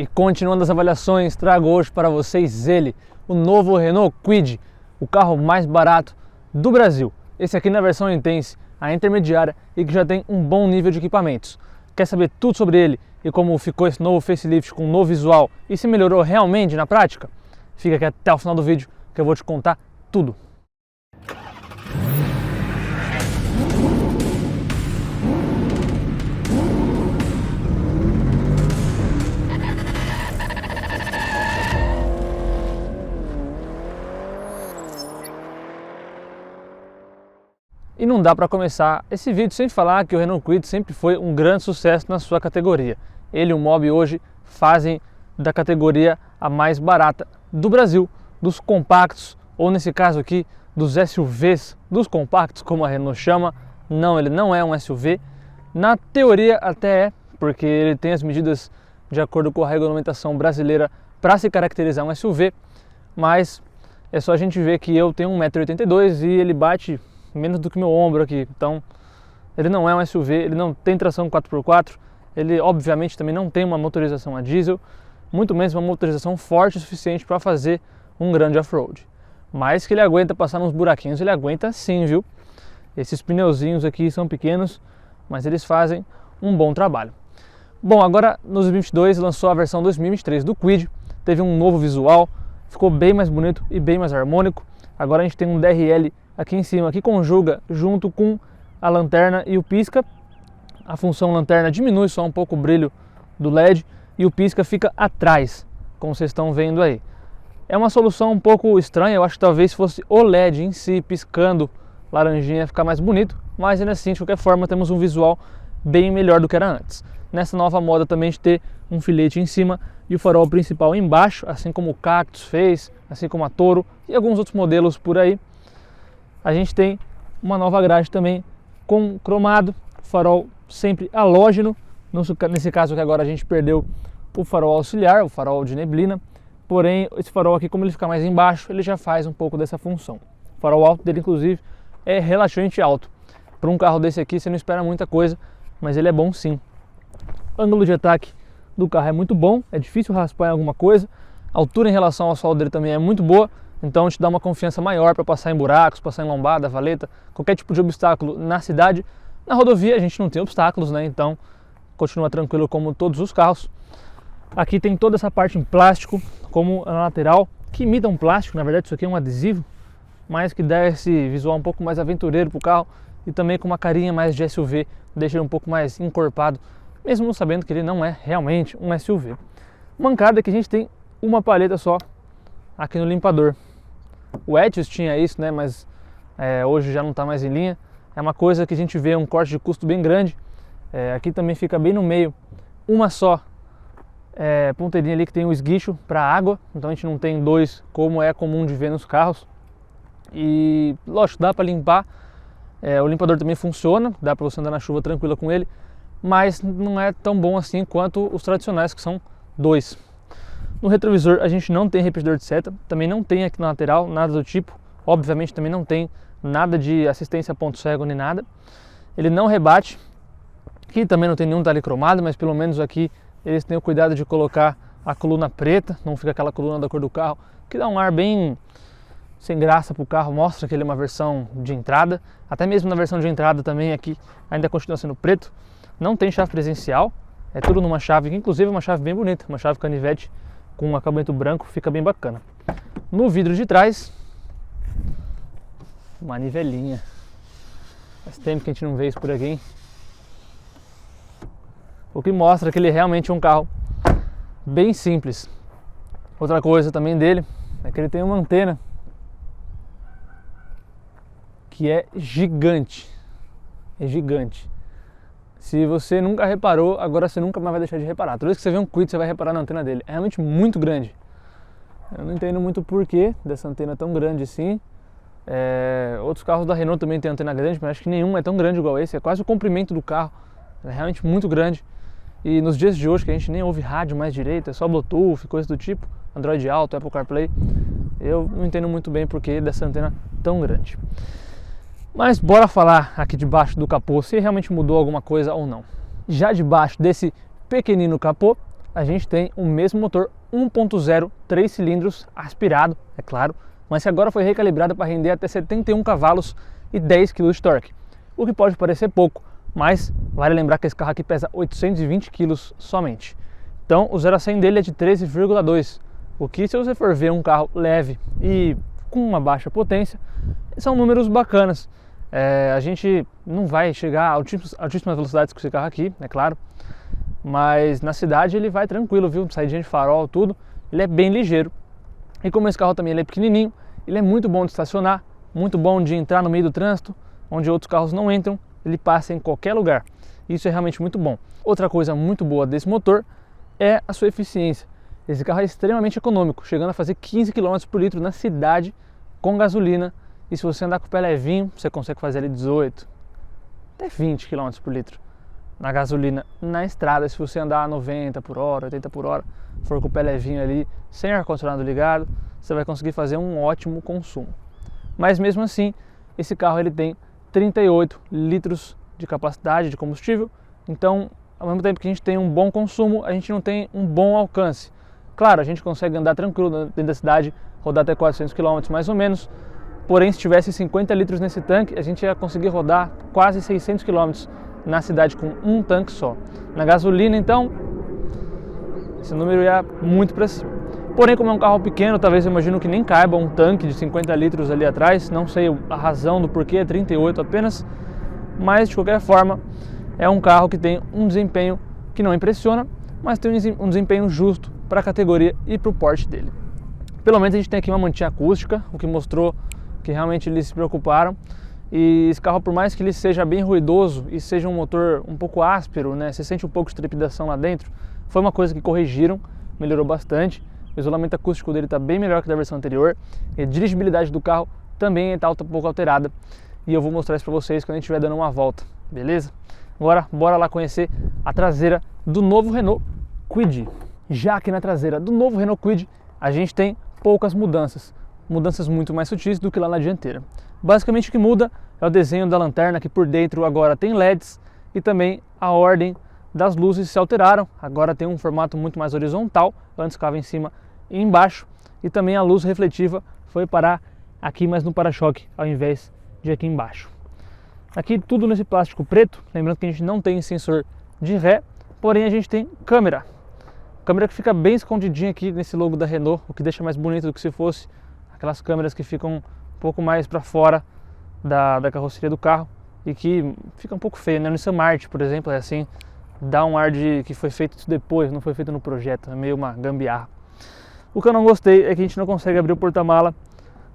E continuando as avaliações, trago hoje para vocês ele, o novo Renault Kwid, o carro mais barato do Brasil. Esse aqui na versão Intense, a intermediária e que já tem um bom nível de equipamentos. Quer saber tudo sobre ele e como ficou esse novo facelift com um novo visual e se melhorou realmente na prática? Fica aqui até o final do vídeo que eu vou te contar tudo. E não dá para começar esse vídeo sem falar que o Renault Kwid sempre foi um grande sucesso na sua categoria. Ele e o Mobi hoje fazem da categoria a mais barata do Brasil, dos compactos, ou nesse caso aqui, dos SUVs, dos compactos, como a Renault chama. Não, ele não é um SUV. Na teoria até é, porque ele tem as medidas de acordo com a regulamentação brasileira para se caracterizar um SUV, mas é só a gente ver que eu tenho 1,82 m e ele bate menos do que meu ombro aqui, então ele não é um SUV, ele não tem tração 4x4, ele obviamente também não tem uma motorização a diesel, muito menos uma motorização forte o suficiente para fazer um grande off-road. Mas que ele aguenta passar nos buraquinhos, ele aguenta sim, viu? Esses pneuzinhos aqui são pequenos, mas eles fazem um bom trabalho. Bom, agora no 2022 lançou a versão 2023 do Kwid, teve um novo visual, ficou bem mais bonito e bem mais harmônico. Agora a gente tem um DRL aqui em cima, que conjuga junto com a lanterna e o pisca. A função lanterna diminui só um pouco o brilho do LED e o pisca fica atrás, como vocês estão vendo aí. É uma solução um pouco estranha, eu acho que talvez fosse o LED em si piscando laranjinha ia ficar mais bonito, mas ainda assim, de qualquer forma, temos um visual bem melhor do que era antes. Nessa nova moda também de ter um filete em cima e o farol principal embaixo, assim como o Cactus fez, assim como a Toro e alguns outros modelos por aí. A gente tem uma nova grade também com cromado, farol sempre halógeno, nesse caso que agora a gente perdeu o farol auxiliar, o farol de neblina, porém esse farol aqui, como ele fica mais embaixo, ele já faz um pouco dessa função. O farol alto dele inclusive é relativamente alto, para um carro desse aqui você não espera muita coisa, mas ele é bom sim. O ângulo de ataque do carro é muito bom, é difícil raspar em alguma coisa, a altura em relação ao solo dele também é muito boa, então te dá uma confiança maior para passar em buracos, passar em lombada, valeta, qualquer tipo de obstáculo na cidade. Na rodovia a gente não tem obstáculos, né? Então continua tranquilo como todos os carros. Aqui tem toda essa parte em plástico, como a lateral, que imita um plástico, na verdade isso aqui é um adesivo, mas que dá esse visual um pouco mais aventureiro para o carro e também com uma carinha mais de SUV, deixa ele um pouco mais encorpado, mesmo sabendo que ele não é realmente um SUV. Mancada é que a gente tem uma palheta só aqui no limpador. O Etios tinha isso, né, mas hoje já não está mais em linha. É uma coisa que a gente vê um corte de custo bem grande. Aqui também fica bem no meio uma só ponteirinha ali que tem o esguicho para água, então a gente não tem dois como é comum de ver nos carros. E lógico, dá para limpar, o limpador também funciona, dá para você andar na chuva tranquila com ele, mas não é tão bom assim quanto os tradicionais, que são dois. No retrovisor a gente não tem repetidor de seta, também não tem aqui na lateral nada do tipo, obviamente também não tem nada de assistência a ponto cego nem nada. Ele não rebate, aqui também não tem nenhum detalhe cromado, mas pelo menos aqui eles têm o cuidado de colocar a coluna preta, não fica aquela coluna da cor do carro, que dá um ar bem sem graça para o carro, mostra que ele é uma versão de entrada, até mesmo na versão de entrada também aqui ainda continua sendo preto. Não tem chave presencial, é tudo numa chave, que inclusive é uma chave bem bonita, uma chave canivete com um acabamento branco, fica bem bacana. No vidro de trás, uma nivelinha. Faz tempo que a gente não vê isso por aqui, hein? O que mostra que ele realmente é um carro bem simples. Outra coisa também dele é que ele tem uma antena que é gigante. É gigante. Se você nunca reparou, agora você nunca mais vai deixar de reparar. Toda vez que você vê um Kwid, você vai reparar na antena dele. É realmente muito grande. Eu não entendo muito o porquê dessa antena tão grande assim. Outros carros da Renault também têm antena grande, mas acho que nenhum é tão grande igual esse. É quase o comprimento do carro. É realmente muito grande. E nos dias de hoje, que a gente nem ouve rádio mais direito, é só Bluetooth, coisa do tipo, Android Auto, Apple CarPlay, eu não entendo muito bem o porquê dessa antena tão grande. Mas bora falar aqui debaixo do capô se realmente mudou alguma coisa ou não. Já debaixo desse pequenino capô, a gente tem o mesmo motor 1.0, 3 cilindros, aspirado, é claro, mas que agora foi recalibrado para render até 71 cavalos e 10 kg de torque. O que pode parecer pouco, mas vale lembrar que esse carro aqui pesa 820 kg somente. Então o 0 a 100 dele é de 13,2, o que, se você for ver um carro leve e com uma baixa potência, são números bacanas. A gente não vai chegar a altíssimas velocidades com esse carro aqui, é claro, mas na cidade ele vai tranquilo, viu? Saidinha de farol, tudo. Ele é bem ligeiro. E como esse carro também ele é pequenininho, ele é muito bom de estacionar, muito bom de entrar no meio do trânsito, onde outros carros não entram, ele passa em qualquer lugar. Isso é realmente muito bom. Outra coisa muito boa desse motor é a sua eficiência. Esse carro é extremamente econômico, chegando a fazer 15 km por litro na cidade com gasolina. E se você andar com o pé levinho, você consegue fazer ali 18, até 20 km por litro na gasolina na estrada. Se você andar a 90 por hora, 80 por hora, for com o pé levinho ali, sem ar-condicionado ligado, você vai conseguir fazer um ótimo consumo. Mas mesmo assim, esse carro ele tem 38 litros de capacidade de combustível, então ao mesmo tempo que a gente tem um bom consumo, a gente não tem um bom alcance. Claro, a gente consegue andar tranquilo dentro da cidade, rodar até 400 km mais ou menos, porém se tivesse 50 litros nesse tanque, a gente ia conseguir rodar quase 600 km na cidade com um tanque só. Na gasolina, então, esse número ia muito para cima. Porém, como é um carro pequeno, talvez eu imagino que nem caiba um tanque de 50 litros ali atrás, não sei a razão do porquê, é 38 apenas, mas de qualquer forma é um carro que tem um desempenho que não impressiona, mas tem um desempenho justo para a categoria e para o porte dele. Pelo menos a gente tem aqui uma mantinha acústica, o que mostrou que realmente eles se preocuparam. E esse carro, por mais que ele seja bem ruidoso e seja um motor um pouco áspero, né, você sente um pouco de trepidação lá dentro, foi uma coisa que corrigiram, melhorou bastante. O isolamento acústico dele está bem melhor que da versão anterior, e a dirigibilidade do carro também está um pouco alterada, e eu vou mostrar isso para vocês quando a gente estiver dando uma volta, beleza? Agora, bora lá conhecer a traseira do novo Renault Kwid. Já que na traseira do novo Renault Kwid a gente tem poucas mudanças muito mais sutis do que lá na dianteira. Basicamente o que muda é o desenho da lanterna, que por dentro agora tem LEDs, e também a ordem das luzes se alteraram, agora tem um formato muito mais horizontal, antes ficava em cima e embaixo, e também a luz refletiva foi parar aqui mais no para-choque, ao invés de aqui embaixo. Aqui tudo nesse plástico preto, lembrando que a gente não tem sensor de ré, porém a gente tem câmera que fica bem escondidinha aqui nesse logo da Renault, o que deixa mais bonito do que se fosse aquelas câmeras que ficam um pouco mais para fora da carroceria do carro e que fica um pouco feio, né? No Nissan March, por exemplo, é assim, dá um ar de que foi feito isso depois, não foi feito no projeto, é meio uma gambiarra. O que eu não gostei é que a gente não consegue abrir o porta-mala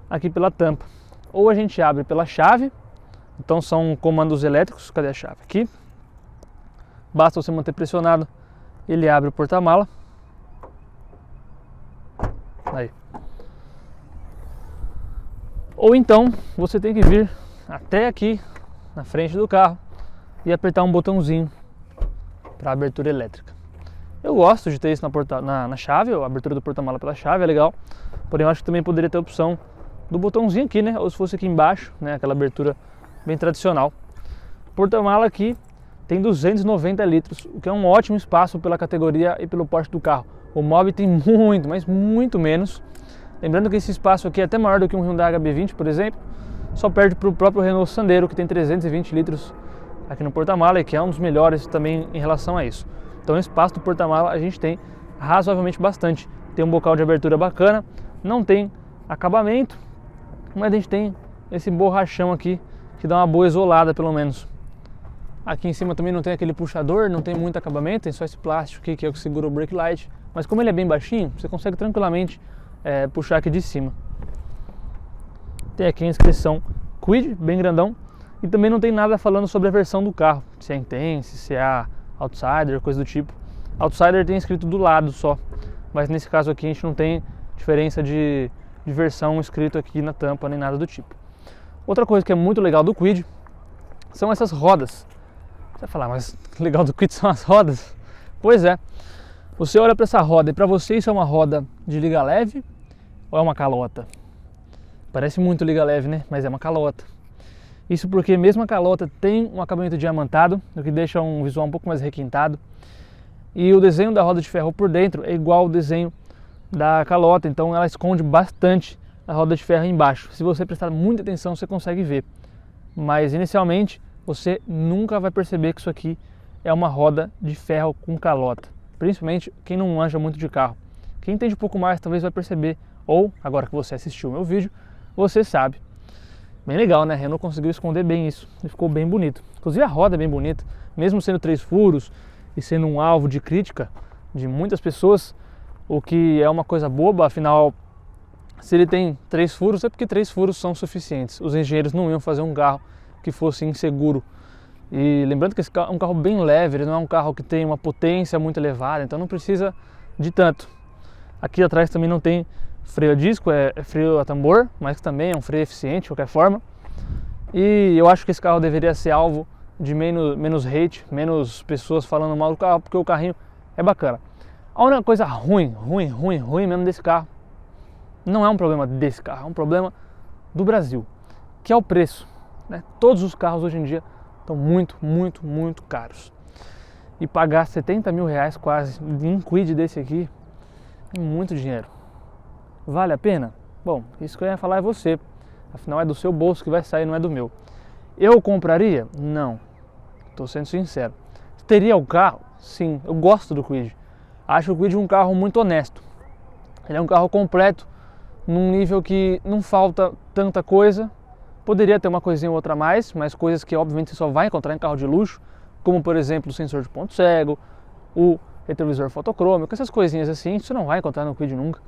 aqui pela tampa. Ou a gente abre pela chave, então são comandos elétricos, cadê a chave? Aqui. Basta você manter pressionado, ele abre o porta-mala. Aí. Ou então você tem que vir até aqui na frente do carro e apertar um botãozinho para abertura elétrica. Eu gosto de ter isso na chave, a abertura do porta-mala pela chave é legal, porém eu acho que também poderia ter a opção do botãozinho aqui, né? Ou se fosse aqui embaixo, né? Aquela abertura bem tradicional. O porta-mala aqui tem 290 litros, o que é um ótimo espaço pela categoria e pelo porte do carro. O Mobi tem muito, mas muito menos. Lembrando que esse espaço aqui é até maior do que um Hyundai HB20, por exemplo, só perde para o próprio Renault Sandero, que tem 320 litros aqui no porta-mala e que é um dos melhores também em relação a isso. Então o espaço do porta-mala a gente tem razoavelmente bastante. Tem um bocal de abertura bacana, não tem acabamento, mas a gente tem esse borrachão aqui que dá uma boa isolada pelo menos. Aqui em cima também não tem aquele puxador, não tem muito acabamento, tem só esse plástico aqui que é o que segura o brake light, mas como ele é bem baixinho, você consegue tranquilamente puxar aqui de cima. Tem aqui a inscrição Kwid, bem grandão, e também não tem nada falando sobre a versão do carro, se é Intense, se é a Outsider, coisa do tipo. Outsider tem escrito do lado só, mas nesse caso aqui a gente não tem diferença de versão escrito aqui na tampa, nem nada do tipo. Outra coisa que é muito legal do Kwid são essas rodas. Você vai falar, mas legal do Kwid são as rodas? Pois é, você olha para essa roda e para você isso é uma roda de liga leve ou é uma calota? Parece muito liga leve, né? Mas é uma calota. Isso porque mesmo a calota tem um acabamento diamantado, o que deixa um visual um pouco mais requintado. E o desenho da roda de ferro por dentro é igual ao desenho da calota, então ela esconde bastante a roda de ferro embaixo. Se você prestar muita atenção, você consegue ver. Mas inicialmente você nunca vai perceber que isso aqui é uma roda de ferro com calota. Principalmente quem não manja muito de carro. Quem entende um pouco mais talvez vai perceber, ou agora que você assistiu o meu vídeo, você sabe. Bem legal, né? A Renault conseguiu esconder bem isso e ficou bem bonito. Inclusive a roda é bem bonita, mesmo sendo 3 furos e sendo um alvo de crítica de muitas pessoas, o que é uma coisa boba, afinal, se ele tem 3 furos é porque 3 furos são suficientes. Os engenheiros não iam fazer um carro que fosse inseguro. E lembrando que esse carro é um carro bem leve, ele não é um carro que tem uma potência muito elevada, então não precisa de tanto. Aqui atrás também não tem freio a disco, é freio a tambor, mas que também é um freio eficiente de qualquer forma. E eu acho que esse carro deveria ser alvo de menos hate, menos pessoas falando mal do carro, porque o carrinho é bacana. A única coisa ruim mesmo desse carro, não é um problema desse carro, é um problema do Brasil, que é o preço, né? Todos os carros hoje em dia estão muito caros. E pagar 70 mil reais quase em um Kwid desse aqui é muito dinheiro. Vale a pena? Bom, isso que eu ia falar é você. Afinal é do seu bolso que vai sair, não é do meu. Eu compraria? Não. Estou sendo sincero. Teria o carro? Sim. Eu gosto do Kwid. Acho o Kwid um carro muito honesto. Ele é um carro completo, num nível que não falta tanta coisa. Poderia ter uma coisinha ou outra a mais, mas coisas que obviamente você só vai encontrar em carro de luxo, como por exemplo o sensor de ponto cego, o retrovisor fotocrômico, essas coisinhas assim, você não vai encontrar no Kwid nunca.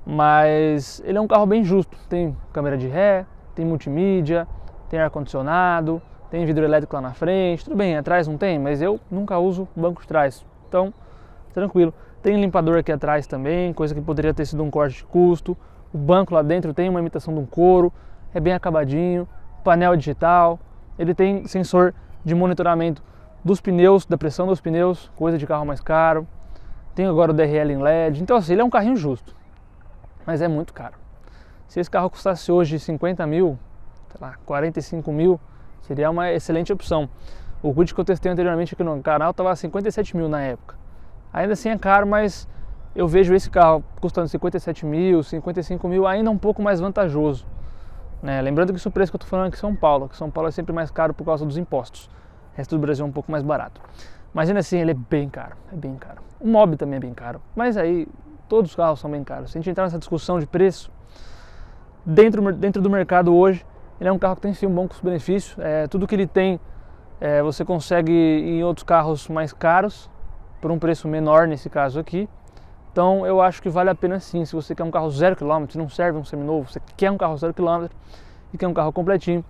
Mas ele é um carro bem justo, tem câmera de ré, tem multimídia, tem ar-condicionado, tem vidro elétrico lá na frente, tudo bem, atrás não tem, mas eu nunca uso banco de trás, então tranquilo. Tem limpador aqui atrás também, coisa que poderia ter sido um corte de custo. O banco lá dentro tem uma imitação de um couro, é bem acabadinho, painel digital, ele tem sensor de monitoramento dos pneus, da pressão dos pneus, coisa de carro mais caro. Tem agora o DRL em LED, então assim, ele é um carrinho justo. Mas é muito caro. Se esse carro custasse hoje 50 mil, sei lá, 45 mil, seria uma excelente opção. O Kwid que eu testei anteriormente aqui no canal estava 57 mil na época. Ainda assim é caro, mas eu vejo esse carro custando 57 mil, 55 mil ainda um pouco mais vantajoso, né? Lembrando que isso é o preço que eu estou falando aqui em São Paulo, que São Paulo é sempre mais caro por causa dos impostos. O resto do Brasil é um pouco mais barato. Mas ainda assim ele é bem caro, é bem caro. O Mobi também é bem caro, mas aí todos os carros são bem caros. Se a gente entrar nessa discussão de preço, dentro do mercado hoje, ele é um carro que tem sim um bom custo-benefício. Tudo que ele tem, você consegue em outros carros mais caros, por um preço menor nesse caso aqui. Então eu acho que vale a pena sim. Se você quer um carro 0 km, não serve um seminovo, você quer um carro 0 km e quer um carro completinho,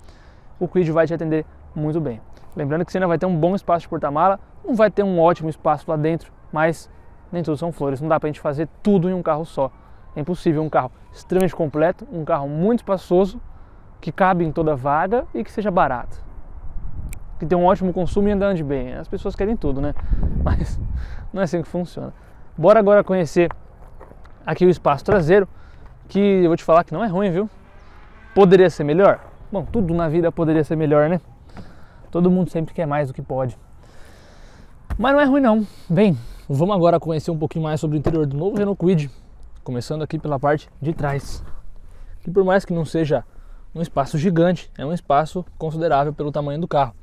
o Kwid vai te atender muito bem. Lembrando que você ainda vai ter um bom espaço de porta-mala, não vai ter um ótimo espaço lá dentro, mas nem tudo são flores, não dá pra gente fazer tudo em um carro só. É impossível. Um carro extremamente completo, um carro muito espaçoso, que cabe em toda vaga e que seja barato, que tem um ótimo consumo e ande bem. As pessoas querem tudo, né? Mas não é assim que funciona. Bora agora conhecer aqui o espaço traseiro, que eu vou te falar que não é ruim, viu? Poderia ser melhor? Bom, tudo na vida poderia ser melhor, né? Todo mundo sempre quer mais do que pode. Mas não é ruim não. Bem, vamos agora conhecer um pouquinho mais sobre o interior do novo Renault Kwid, começando aqui pela parte de trás, que por mais que não seja um espaço gigante, é um espaço considerável pelo tamanho do carro.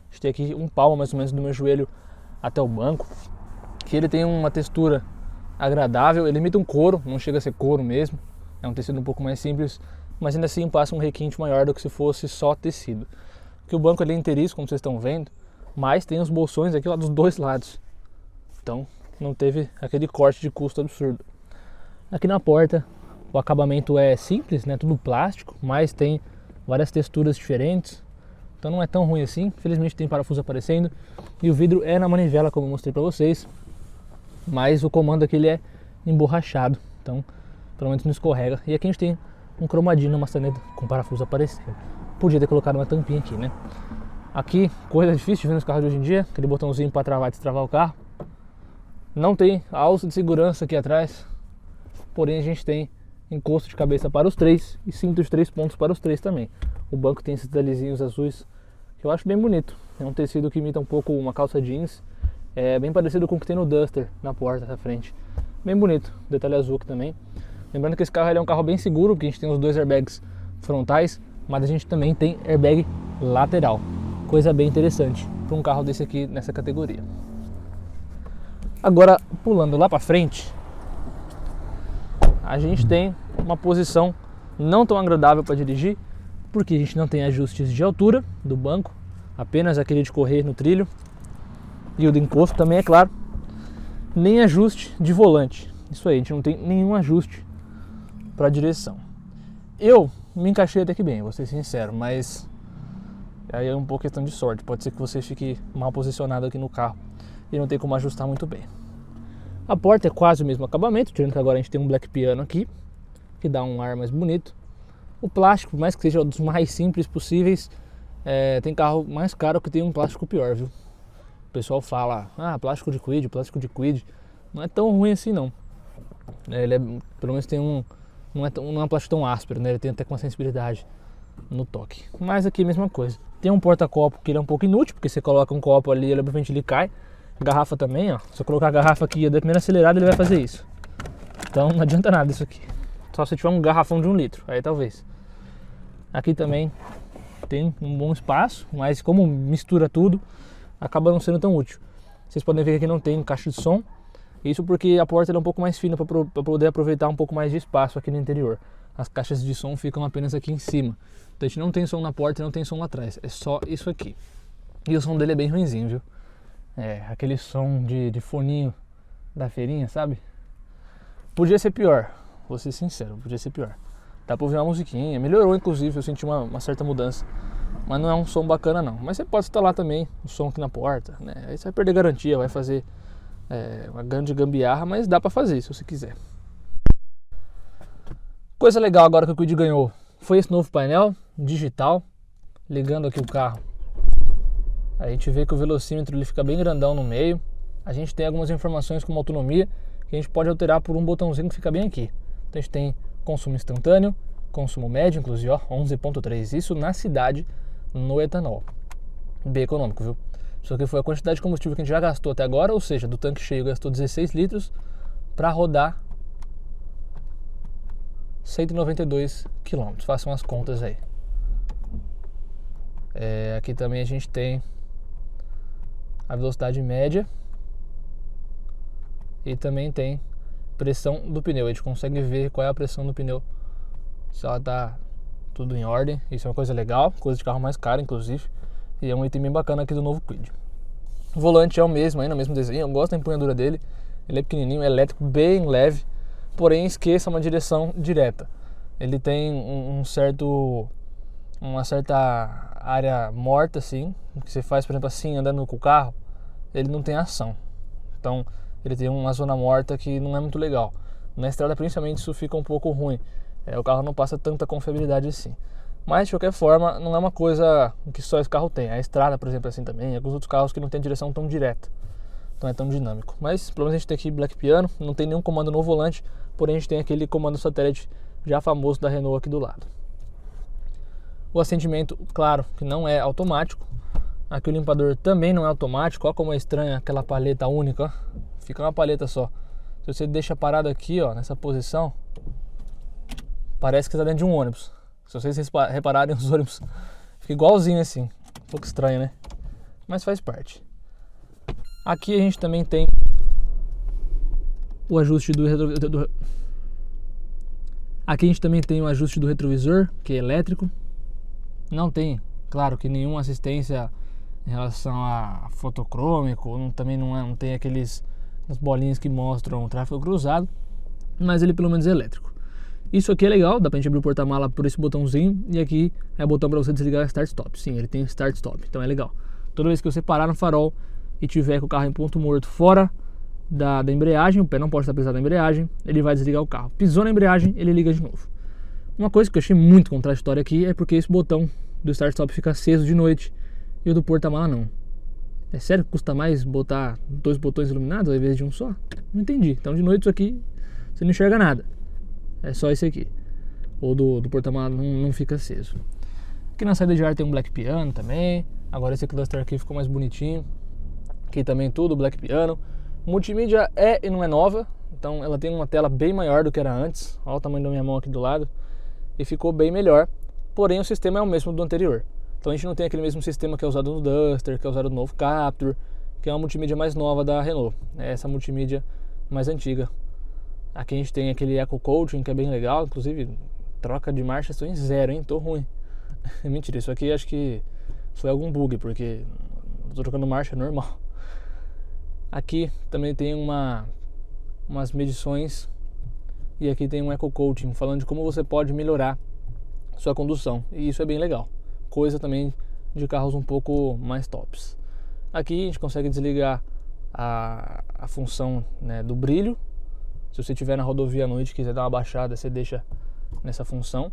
A gente tem aqui um palmo mais ou menos do meu joelho até o banco, que ele tem uma textura agradável, ele imita um couro, não chega a ser couro mesmo, é um tecido um pouco mais simples, mas ainda assim passa um requinte maior do que se fosse só tecido. Porque o banco ele é inteiriço, como vocês estão vendo, mas tem os bolsões aqui lá dos dois lados, então não teve aquele corte de custo absurdo. Aqui na porta o acabamento é simples, né, tudo plástico, mas tem várias texturas diferentes, então não é tão ruim assim. Infelizmente tem parafuso aparecendo e o vidro é na manivela, como eu mostrei para vocês, mas o comando aqui ele é emborrachado, então pelo menos não escorrega. E aqui a gente tem um cromadinho na maçaneta com parafuso aparecendo. Podia ter colocado uma tampinha aqui, né? Aqui, coisa difícil de ver nos carros de hoje em dia, aquele botãozinho para travar e destravar o carro. Não tem a alça de segurança aqui atrás, porém a gente tem encosto de cabeça para os três e cinto de 3 pontos para os três também. O banco tem esses detalhezinhos azuis que eu acho bem bonito. É um tecido que imita um pouco uma calça jeans É bem parecido com o que tem no Duster na porta da frente. Bem bonito, detalhe azul aqui também. Lembrando que esse carro ele é um carro bem seguro, porque a gente tem os 2 airbags frontais, mas a gente também tem airbag lateral. Coisa bem interessante para um carro desse aqui nessa categoria. Agora, pulando lá para frente, a gente tem uma posição não tão agradável para dirigir, porque a gente não tem ajustes de altura do banco, apenas aquele de correr no trilho e o do encosto também, é claro, nem ajuste de volante. Isso aí, a gente não tem nenhum ajuste para direção. Eu me encaixei até que bem, vou ser sincero, mas aí é um pouco questão de sorte. Pode ser que você fique mal posicionado aqui no carro e não tem como ajustar muito bem. A porta é quase o mesmo acabamento, tirando que agora a gente tem um black piano aqui, que dá um ar mais bonito. O plástico, por mais que seja um dos mais simples possíveis, tem carro mais caro que tem um plástico pior, viu? O pessoal fala, plástico de quid, não é tão ruim assim não. Ele pelo menos tem não é um plástico tão áspero, né? Ele tem até com uma sensibilidade no toque. Mas aqui a mesma coisa. Tem um porta-copo que ele é um pouco inútil, porque você coloca um copo ali, ele cai. A garrafa também, ó. Se eu colocar a garrafa aqui da primeira acelerada, ele vai fazer isso. Então não adianta nada isso aqui. Só se tiver um garrafão de 1 litro, aí talvez. Aqui também tem um bom espaço, mas como mistura tudo, acaba não sendo tão útil. Vocês podem ver que aqui não tem caixa de som. Isso porque a porta é um pouco mais fina para poder aproveitar um pouco mais de espaço aqui no interior. As caixas de som ficam apenas aqui em cima. Então a gente não tem som na porta e não tem som lá atrás. É só isso aqui. E o som dele é bem ruinzinho, viu? É aquele som de foninho da feirinha, sabe? Podia ser pior, vou ser sincero, podia ser pior. Dá pra ouvir uma musiquinha, melhorou inclusive, eu senti uma certa mudança. Mas não é um som bacana não. Mas você pode instalar também o som aqui na porta, né? Aí você vai perder garantia, vai fazer uma grande gambiarra, mas dá pra fazer se você quiser. Coisa legal agora que o Kwid ganhou foi esse novo painel digital. Ligando aqui o carro, a gente vê que o velocímetro ele fica bem grandão no meio. A gente tem algumas informações como autonomia que a gente pode alterar por um botãozinho que fica bem aqui. Então a gente tem consumo instantâneo, consumo médio, inclusive, ó, 11.3. Isso na cidade, no etanol. Bem econômico, viu? Isso aqui foi a quantidade de combustível que a gente já gastou até agora, ou seja, do tanque cheio gastou 16 litros para rodar 192 km. Façam as contas aí. Aqui também a gente tem a velocidade média e também tem pressão do pneu. A gente consegue ver qual é a pressão do pneu, se ela tá tudo em ordem. Isso é uma coisa legal, coisa de carro mais caro inclusive, e é um item bem bacana aqui do novo Kwid. O volante é o mesmo, ainda o mesmo desenho. Eu gosto da empunhadura dele, ele é pequenininho, é elétrico, bem leve, porém esqueça uma direção direta. Ele tem uma certa área morta assim, que você faz, por exemplo, assim, andando com o carro, ele não tem ação. Então ele tem uma zona morta que não é muito legal. Na estrada principalmente isso fica um pouco ruim. O carro não passa tanta confiabilidade assim. Mas de qualquer forma não é uma coisa que só esse carro tem. A estrada, por exemplo, é assim também. Alguns outros carros que não tem direção tão direta, então é tão dinâmico. Mas pelo menos a gente tem aqui Black Piano, não tem nenhum comando no volante, porém a gente tem aquele comando satélite já famoso da Renault aqui do lado. O acendimento, claro, que não é automático. Aqui o limpador também não é automático. Olha como é estranha aquela paleta única, ó. Fica uma paleta só. Se você deixa parado aqui, ó, nessa posição, parece que está dentro de um ônibus. Se vocês repararem, os ônibus fica igualzinho assim. Um pouco estranho, né? Mas faz parte. Aqui a gente também tem o ajuste do retrovisor. Aqui a gente também tem o ajuste do retrovisor, que é elétrico. Não tem, claro, que nenhuma assistência em relação a fotocrômico, também não tem as bolinhas que mostram o tráfego cruzado, mas ele pelo menos é elétrico. Isso aqui é legal, dá pra gente abrir o porta-mala por esse botãozinho, e aqui é o botão para você desligar o Start Stop. Sim, ele tem Start Stop, então é legal. Toda vez que você parar no farol e tiver com o carro em ponto morto fora da embreagem, o pé não pode estar pesado na embreagem, ele vai desligar o carro. Pisou na embreagem, ele liga de novo. Uma coisa que eu achei muito contraditória aqui é porque esse botão do Start Stop fica aceso de noite e o do porta-mala não. É sério que custa mais botar 2 botões iluminados ao invés de um só? Não entendi. Então de noite isso aqui você não enxerga nada. É só esse aqui. Ou do porta-mala não fica aceso. Aqui na saída de ar tem um Black Piano também. Agora esse cluster aqui ficou mais bonitinho. Aqui também tudo Black Piano. Multimídia é e não é nova, então ela tem uma tela bem maior do que era antes. Olha o tamanho da minha mão aqui do lado. E ficou bem melhor, porém o sistema é o mesmo do anterior. Então a gente não tem aquele mesmo sistema que é usado no Duster, que é usado no novo Captur, que é uma multimídia mais nova da Renault. É essa multimídia mais antiga. Aqui a gente tem aquele Eco Coaching, que é bem legal, inclusive troca de marcha estou em 0, hein? Tô ruim. Mentira, isso aqui acho que foi algum bug, porque tô trocando marcha normal. Aqui também tem umas medições e aqui tem um Eco Coaching falando de como você pode melhorar sua condução, e isso é bem legal, coisa também de carros um pouco mais tops. Aqui a gente consegue desligar a função, né, do brilho. Se você estiver na rodovia à noite e quiser dar uma baixada, você deixa nessa função.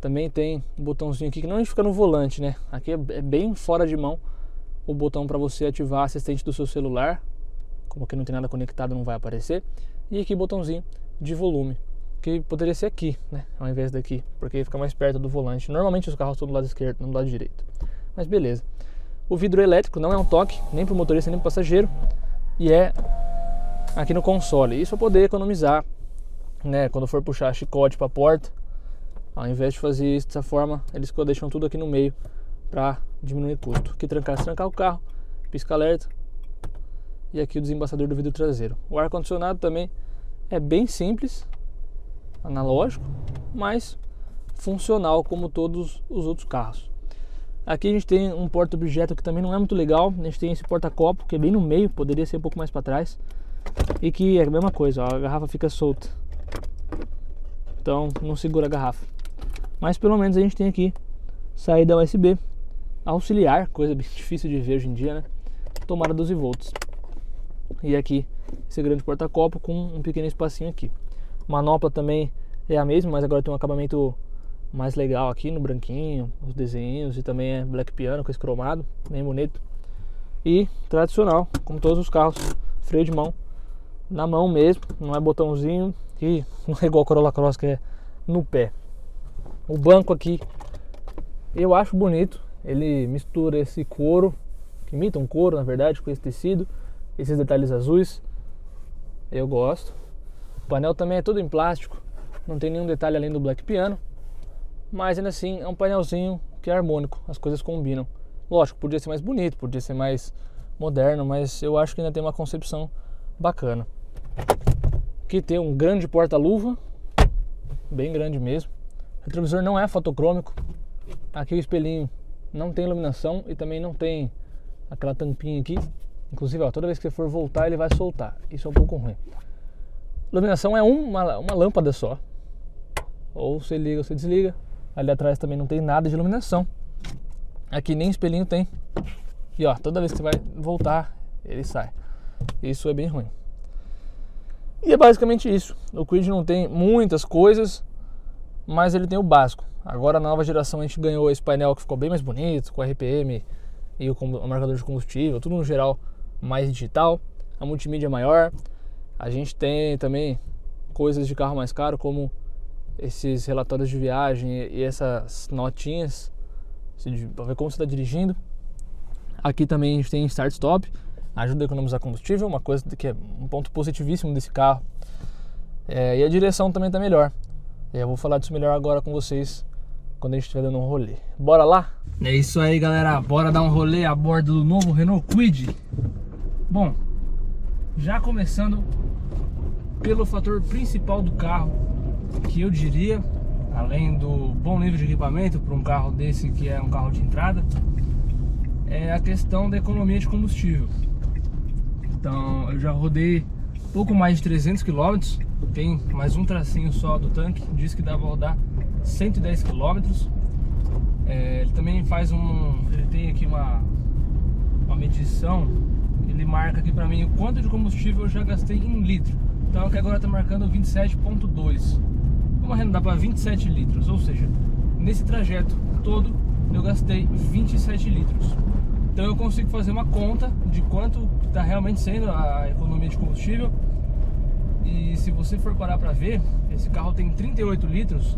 Também tem um botãozinho aqui que não fica no volante, né? Aqui é bem fora de mão o botão para você ativar a assistente do seu celular. Como aqui não tem nada conectado, não vai aparecer. E aqui botãozinho de volume, que poderia ser aqui, né, ao invés daqui, porque fica mais perto do volante. Normalmente os carros estão do lado esquerdo, não do lado direito. Mas beleza. O vidro elétrico não é um toque, nem para o motorista nem para o passageiro, e é aqui no console. Isso para poder economizar, né, quando for puxar chicote para a porta. Ao invés de fazer isso dessa forma, eles deixam tudo aqui no meio para diminuir custo. Aqui trancar o carro, pisca-alerta, e aqui o desembaçador do vidro traseiro. O ar-condicionado também é bem simples, analógico, mas funcional como todos os outros carros. Aqui a gente tem um porta-objeto que também não é muito legal. A gente tem esse porta-copo que é bem no meio, poderia ser um pouco mais para trás, e que é a mesma coisa, ó, a garrafa fica solta, então não segura a garrafa. Mas pelo menos a gente tem aqui saída USB auxiliar, coisa bem difícil de ver hoje em dia, né? Tomada 12 volts. E aqui esse grande porta-copo com um pequeno espacinho aqui. Manopla também é a mesma, mas agora tem um acabamento mais legal aqui no branquinho, os desenhos, e também é Black Piano com esse cromado, bem bonito. E tradicional, como todos os carros, freio de mão na mão mesmo, não é botãozinho, e não é igual o Corolla Cross que é no pé. O banco aqui eu acho bonito, ele mistura esse couro, que imita um couro na verdade, com esse tecido, esses detalhes azuis, eu gosto. O painel também é todo em plástico, não tem nenhum detalhe além do Black Piano, mas ainda assim é um painelzinho que é harmônico, as coisas combinam. Lógico, podia ser mais bonito, podia ser mais moderno, mas eu acho que ainda tem uma concepção bacana. Aqui tem um grande porta-luva, bem grande mesmo. O retrovisor não é fotocrômico. Aqui o espelhinho não tem iluminação e também não tem aquela tampinha aqui. Inclusive, ó, toda vez que você for voltar ele vai soltar. Isso é um pouco ruim. Iluminação é uma lâmpada só. Ou você liga ou você desliga. Ali atrás também não tem nada de iluminação. Aqui nem espelhinho tem. E ó, toda vez que você vai voltar ele sai. Isso é bem ruim. E é basicamente isso. O Kwid não tem muitas coisas, mas ele tem o básico. Agora na nova geração a gente ganhou esse painel que ficou bem mais bonito, com RPM e o marcador de combustível, tudo no geral mais digital. A multimídia é maior. A gente tem também coisas de carro mais caro, como esses relatórios de viagem e essas notinhas para ver como você está dirigindo. Aqui também a gente tem start-stop, ajuda a economizar combustível, uma coisa que é um ponto positivíssimo desse carro. E a direção também está melhor. Eu vou falar disso melhor agora com vocês quando a gente estiver dando um rolê. Bora lá? É isso aí, galera, bora dar um rolê a bordo do novo Renault Kwid. Bom, já começando pelo fator principal do carro, que eu diria, além do bom nível de equipamento para um carro desse que é um carro de entrada, é a questão da economia de combustível. Então eu já rodei pouco mais de 300 km, tem mais um tracinho só do tanque, diz que dá para rodar 110 km. Ele também faz ele tem aqui uma medição, ele marca aqui para mim o quanto de combustível eu já gastei em litro. Então aqui agora está marcando 27,2. Vamos arredondar para 27 litros, ou seja, nesse trajeto todo eu gastei 27 litros. Então eu consigo fazer uma conta de quanto está realmente sendo a economia de combustível. E se você for parar para ver, esse carro tem 38 litros,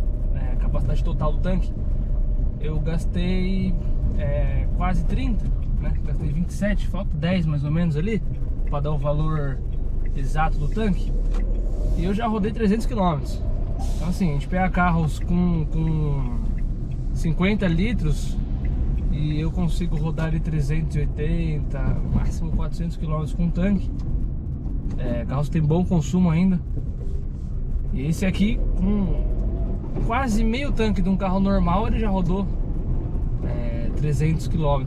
capacidade total do tanque. Eu gastei quase 30, né? Gastei 27, falta 10 mais ou menos ali para dar o valor exato do tanque. E eu já rodei 300 km. Então assim, a gente pega carros com 50 litros e eu consigo rodar ali 380, máximo 400 km com tanque. Carros tem bom consumo ainda. E esse aqui, com quase meio tanque de um carro normal, ele já rodou 300 km.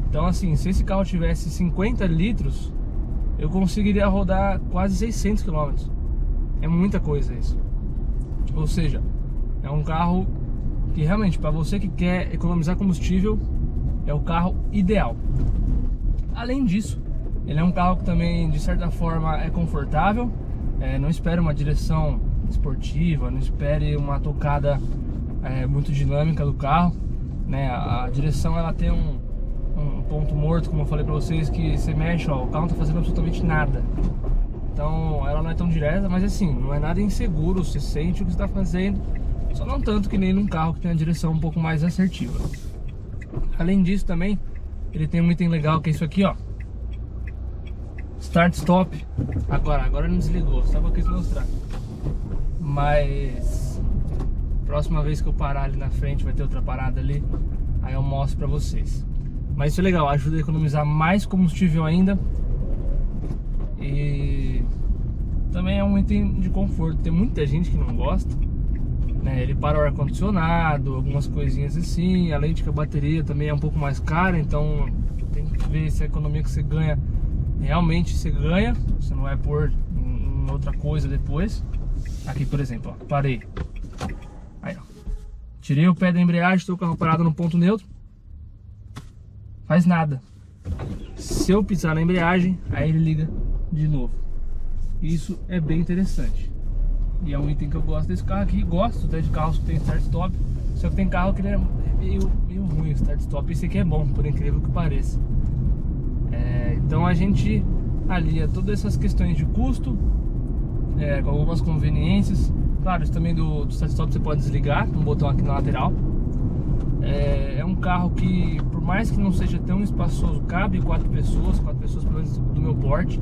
Então assim, se esse carro tivesse 50 litros, eu conseguiria rodar quase 600 km. É muita coisa isso. Ou seja, é um carro que realmente, para você que quer economizar combustível, é o carro ideal. Além disso, ele é um carro que também, de certa forma, é confortável. Não espere uma direção esportiva, não espere uma tocada muito dinâmica do carro, né? A direção, ela tem um ponto morto, como eu falei pra vocês, que você mexe, ó, o carro não tá fazendo absolutamente nada. Então ela não é tão direta, mas assim, não é nada inseguro, você sente o que você tá fazendo, só não tanto que nem num carro que tem a direção um pouco mais assertiva. Além disso também, ele tem um item legal que é isso aqui, ó, Start Stop. Agora não desligou, só pra quis mostrar. Mas próxima vez que eu parar ali na frente, vai ter outra parada ali, aí eu mostro pra vocês. Mas isso é legal, ajuda a economizar mais combustível ainda. E também é um item de conforto. Tem muita gente que não gosta, né? Ele para o ar-condicionado, algumas coisinhas assim. Além de que a bateria também é um pouco mais cara, então tem que ver se a economia que você ganha realmente você ganha, você não vai pôr em outra coisa depois. Aqui, por exemplo, ó, parei. Aí, ó, tirei o pé da embreagem, estou com o carro parado no ponto neutro. Faz nada. Se eu pisar na embreagem, aí ele liga de novo. Isso é bem interessante. E é um item que eu gosto desse carro aqui. Gosto até de carros que tem start stop. Só que tem carro que ele é meio ruim o start stop. Esse aqui é bom, por incrível que pareça. Então a gente alia todas essas questões de custo com algumas conveniências. Claro, isso também do start stop você pode desligar, um botão aqui na lateral. É um carro que, por mais que não seja tão espaçoso, cabe 4 pessoas pelo menos do meu porte.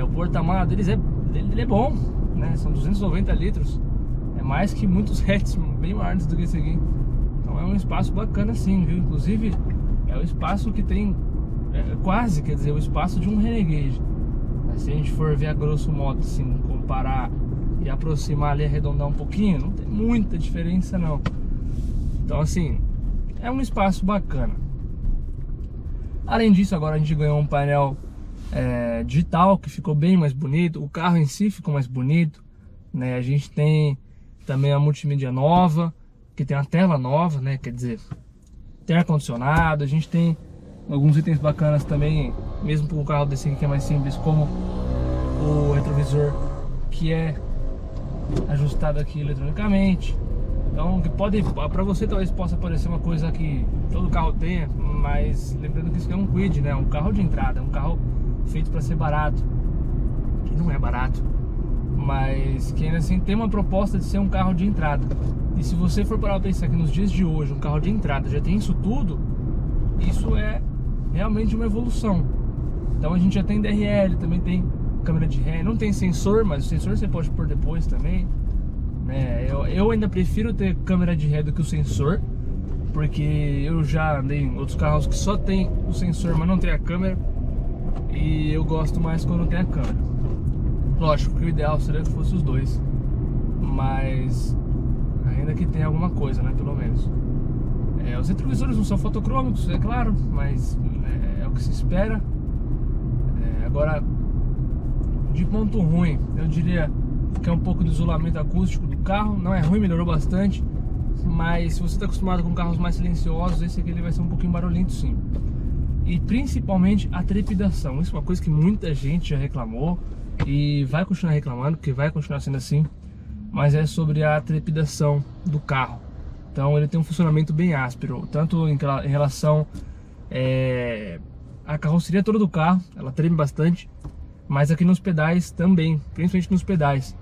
O porta-mala deles ele é bom, né? São 290 litros, é mais que muitos hatches bem maiores do que esse aqui. Então é um espaço bacana sim, viu? Inclusive é o espaço que tem quase, quer dizer, o espaço de um Renegade. Mas se a gente for ver a grosso modo, assim, comparar e aproximar ali, arredondar um pouquinho, não tem muita diferença não. Então assim, é um espaço bacana. Além disso, agora a gente ganhou um painel digital que ficou bem mais bonito. O carro em si ficou mais bonito, né? A gente tem também a multimídia nova, que tem a tela nova, né? Quer dizer, tem ar-condicionado. A gente tem alguns itens bacanas também, mesmo para um carro desse aqui que é mais simples, como o retrovisor, que é ajustado aqui eletronicamente. Então, que pode, para você talvez possa parecer uma coisa que todo carro tenha, mas lembrando que isso é um Kwid, né? Um carro de entrada, um carro feito para ser barato, que não é barato, mas que ainda assim tem uma proposta de ser um carro de entrada. E se você for parar para pensar que nos dias de hoje um carro de entrada já tem isso tudo, isso é realmente uma evolução. Então a gente já tem DRL, também tem câmera de ré, não tem sensor, mas o sensor você pode pôr depois também. Eu ainda prefiro ter câmera de ré do que o sensor, porque eu já andei em outros carros que só tem o sensor, mas não tem a câmera, e eu gosto mais quando tem a câmera. Lógico que o ideal seria que fosse os dois, mas ainda que tenha alguma coisa, né, pelo menos. Os retrovisores não são fotocrômicos, é claro, mas é o que se espera. Agora, de ponto ruim, eu diria que é um pouco do isolamento acústico do carro. Não é ruim, melhorou bastante, mas se você está acostumado com carros mais silenciosos, esse aqui ele vai ser um pouquinho barulhento sim. E principalmente a trepidação, isso é uma coisa que muita gente já reclamou e vai continuar reclamando, porque vai continuar sendo assim, mas é sobre a trepidação do carro. Então ele tem um funcionamento bem áspero, tanto em relação à carroceria toda do carro, ela treme bastante, mas aqui nos pedais também, principalmente nos pedais,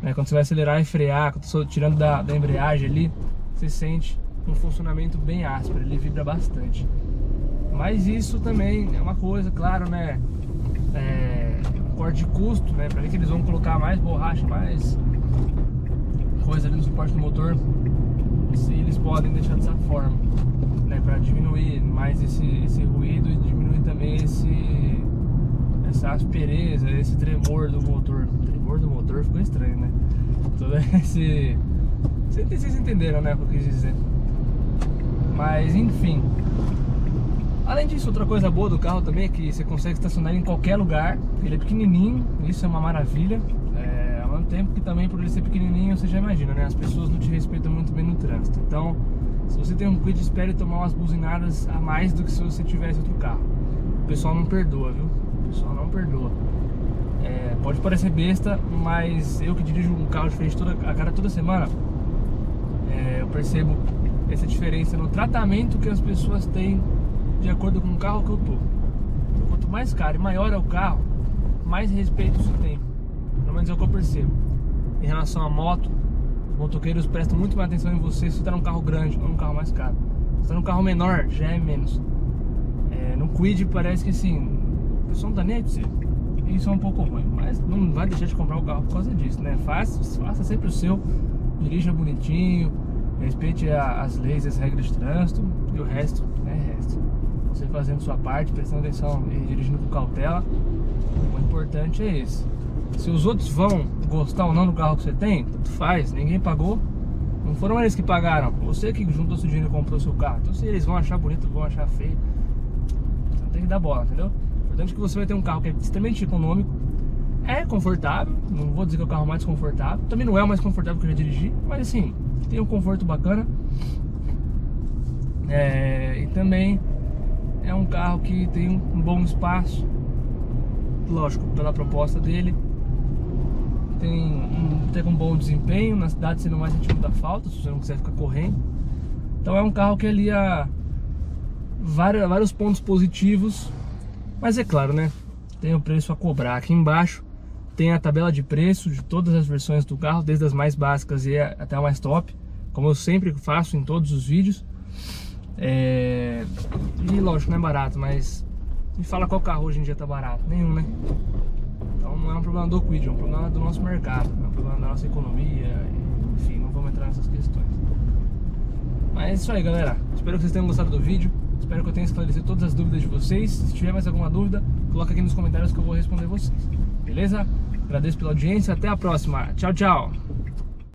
né? Quando você vai acelerar e frear, quando você tirando da embreagem ali, você sente um funcionamento bem áspero, ele vibra bastante. Mas isso também é uma coisa, claro, né? Corte de custo, né? Para ver que eles vão colocar mais borracha, mais coisa ali no suporte do motor, se eles podem deixar dessa forma, né? Para diminuir mais esse ruído e diminuir também essa aspereza, esse tremor do motor. Tremor do motor ficou estranho, né? Todo esse... Vocês entenderam, né, o que eu quis dizer. Mas enfim. Além disso, outra coisa boa do carro também é que você consegue estacionar em qualquer lugar. Ele é pequenininho, isso é uma maravilha. Ao mesmo tempo que também, por ele ser pequenininho, você já imagina, né? As pessoas não te respeitam muito bem no trânsito. Então, se você tem um Kwid, espere tomar umas buzinadas a mais do que se você tivesse outro carro. O pessoal não perdoa, viu? O pessoal não perdoa. Pode parecer besta, mas eu que dirijo um carro diferente toda semana, eu percebo essa diferença no tratamento que as pessoas têm de acordo com o carro que eu tô. Quanto mais caro e maior é o carro, mais respeito isso tem. Pelo menos é o que eu percebo. Em relação à moto, os motoqueiros prestam muito mais atenção em você se você tá num carro grande ou num carro mais caro. Se tá num carro menor, já é menos. No Kwid parece que assim, o pessoal não tá nem aí pra você. Isso é um pouco ruim, mas não vai deixar de comprar o carro por causa disso, né? Faça sempre o seu, dirija bonitinho, respeite as leis e as regras de trânsito, e o resto é resto. Você fazendo sua parte, prestando atenção e dirigindo com cautela, o importante é esse. Se os outros vão gostar ou não do carro que você tem, tanto faz, ninguém pagou. Não foram eles que pagaram, você que juntou seu dinheiro e comprou seu carro. Então se eles vão achar bonito, vão achar feio, você não tem que dar bola, entendeu? O importante é que você vai ter um carro que é extremamente econômico, é confortável, não vou dizer que é o carro mais confortável, também não é o mais confortável que eu já dirigi, mas assim, tem um conforto bacana. E também é um carro que tem um bom espaço, lógico, pela proposta dele. Tem um bom desempenho, na cidade você não vai sentir muita falta, se você não quiser ficar correndo. Então é um carro que alia vários pontos positivos, mas é claro, né? Tem o preço a cobrar. Aqui embaixo tem a tabela de preço de todas as versões do carro, desde as mais básicas e até a mais top, como eu sempre faço em todos os vídeos. E lógico, não é barato, mas me fala qual carro hoje em dia tá barato? Nenhum, né? Então não é um problema do Kwid, é um problema do nosso mercado, é um problema da nossa economia, enfim, não vamos entrar nessas questões. Mas é isso aí, galera. Espero que vocês tenham gostado do vídeo, espero que eu tenha esclarecido todas as dúvidas de vocês. Se tiver mais alguma dúvida, coloca aqui nos comentários que eu vou responder vocês. Beleza? Agradeço pela audiência, até a próxima. Tchau, tchau!